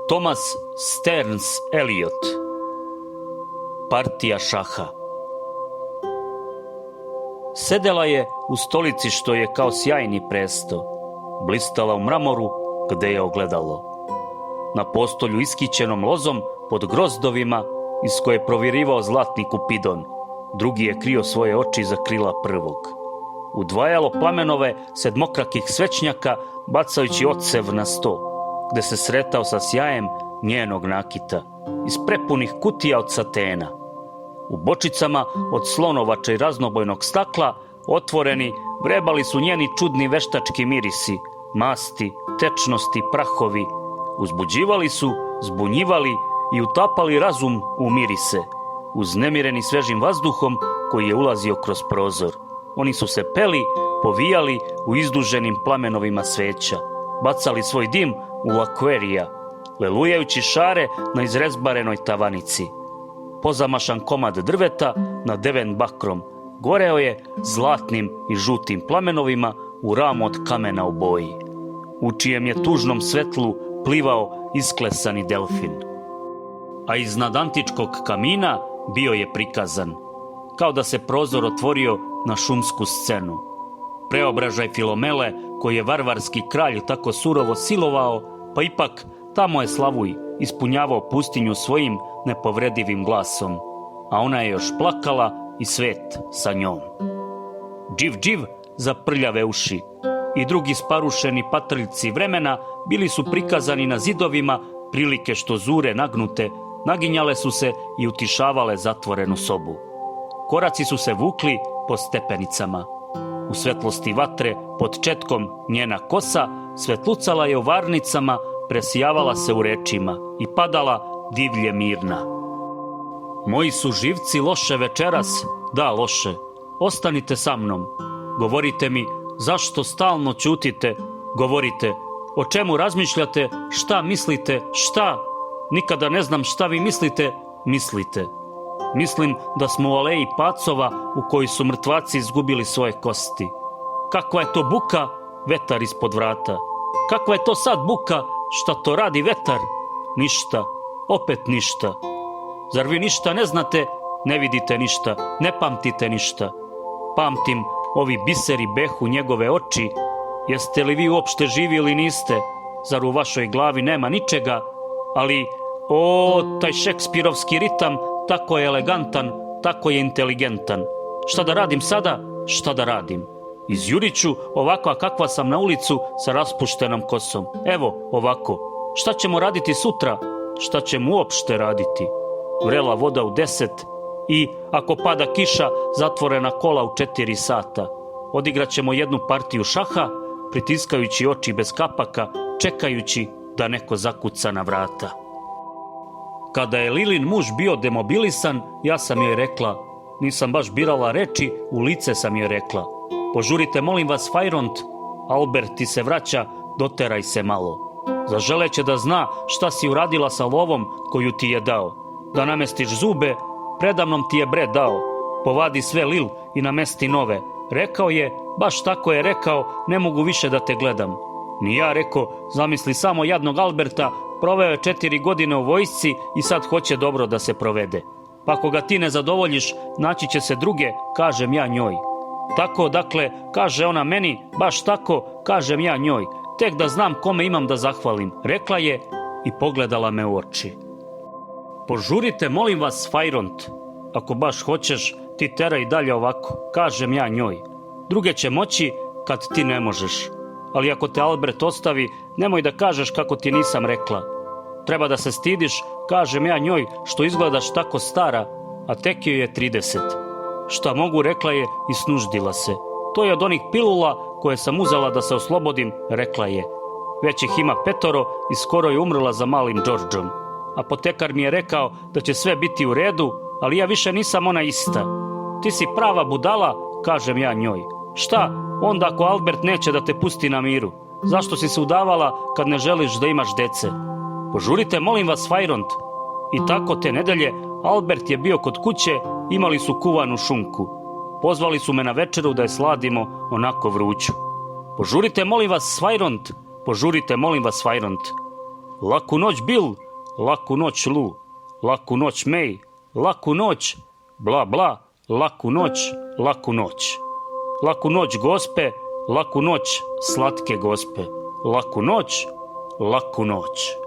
Thomas Stearns Eliot. Partija šaha. Sedela je u stolici što je kao sjajni presto, blistala u mramoru gde je ogledalo. Na postolju iskićenom lozom pod grozdovima iz koje je provirivao zlatni kupidon, drugi je krio svoje oči iza krila prvog. Udvajalo plamenove sedmokrakih svećnjaka bacajući ocev na sto, gde se sretao sa sjajem njenog nakita, iz prepunih kutija od satena. U bočicama od slonovača i raznobojnog stakla, otvoreni, vrebali su njeni čudni veštački mirisi, masti, tečnosti, prahovi. Uzbuđivali su, zbunjivali i utapali razum u mirise, uznemireni svežim vazduhom koji je ulazio kroz prozor. Oni su se peli, povijali u izduženim plamenovima sveća, bacali svoj dim u lakverija, lelujajući šare na izrezbarenoj tavanici. Pozamašan komad drveta nadeven bakrom goreo je zlatnim i žutim plamenovima u ramu od kamena u boji, u čijem je tužnom svetlu plivao isklesani delfin. A iznad antičkog kamina bio je prikazan, kao da se prozor otvorio na šumsku scenu. Preobražaj Filomele, koji je varvarski kralj tako surovo silovao, pa ipak tamo je Slavuj ispunjavao pustinju svojim nepovredivim glasom, a ona je još plakala i svet sa njom. Dživ, dživ za prljave uši i drugi sparušeni patrljci vremena bili su prikazani na zidovima, prilike što zure nagnute naginjale su se i utišavale zatvorenu sobu. Koraci su se vukli po stepenicama. U svetlosti vatre pod četkom njena kosa svetlucala je u varnicama, presijavala se u rečima i padala divlje mirna. Moji su živci loše večeras, da loše, ostanite sa mnom. Govorite mi zašto stalno ćutite, govorite o čemu razmišljate, šta mislite, šta? Nikada ne znam šta vi mislite, mislite. Mislim da smo u aleji pacova u kojoj su mrtvaci izgubili svoje kosti. Kakva je to buka, vetar ispod vrata. Kakva je to sad buka, šta to radi vetar? Ništa, opet ništa. Zar vi ništa ne znate, ne vidite ništa, ne pamtite ništa? Pamtim, ovi biseri behu njegove oči. Jeste li vi uopšte živi ili niste? Zar u vašoj glavi nema ničega? Ali, taj šekspirovski ritam, tako je elegantan, tako je inteligentan. Šta da radim sada? Šta da radim? Izjuriću ovakva kakva sam na ulicu sa raspuštenom kosom. Evo, ovako. Šta ćemo raditi sutra? Šta ćemo uopšte raditi? Vrela voda u 10 i, ako pada kiša, zatvorena kola u 4 sata. Odigraćemo jednu partiju šaha, pritiskajući oči bez kapaka, čekajući da neko zakuca na vrata. Kada je Lilin muž bio demobilisan, ja sam joj rekla, nisam baš birala reči, u lice sam joj rekla, požurite molim vas Fajront, Albert ti se vraća, doteraj se malo. Zaželeće da zna šta si uradila sa lovom koju ti je dao. Da namestiš zube, predamnom ti je bre dao. Povadi sve Lil i namesti nove. Rekao je, baš tako je rekao, ne mogu više da te gledam. Ni ja rekao, zamisli samo jadnog Alberta, proveo je 4 godine u vojsci i sad hoće dobro da se provede. Pa ako ga ti ne zadovoljiš, naći će se druge, kažem ja njoj. Tako, dakle, kaže ona meni, baš tako, kažem ja njoj. Tek da znam kome imam da zahvalim, rekla je i pogledala me u oči. Požurite, molim vas, Fajront. Ako baš hoćeš, ti teraj dalje ovako, kažem ja njoj. Druge će moći kad ti ne možeš. Ali ako te Albert ostavi, nemoj da kažeš kako ti nisam rekla. Treba da se stidiš, kažem ja njoj, što izgledaš tako stara, a tek joj je 30. Šta mogu, rekla je i snuždila se. To je od onih pilula koje sam uzela da se oslobodim, rekla je. Već ih ima 5 i skoro je umrla za malim Đorđom. Apotekar mi je rekao da će sve biti u redu, ali ja više nisam ona ista. Ti si prava budala, kažem ja njoj. Šta, onda ako Albert neće da te pusti na miru? Zašto si se udavala kad ne želiš da imaš dece? Požurite, molim vas, Fajront. I tako te nedelje Albert je bio kod kuće, imali su kuvanu šunku. Pozvali su me na večeru da je sladimo onako vruću. Požurite, molim vas, Fajront. Požurite, molim vas, Fajront. Laku noć Bill, laku noć Lu, laku noć May, laku noć, bla bla, laku noć, laku noć. Laku noć gospe, laku noć slatke gospe, laku noć, laku noć.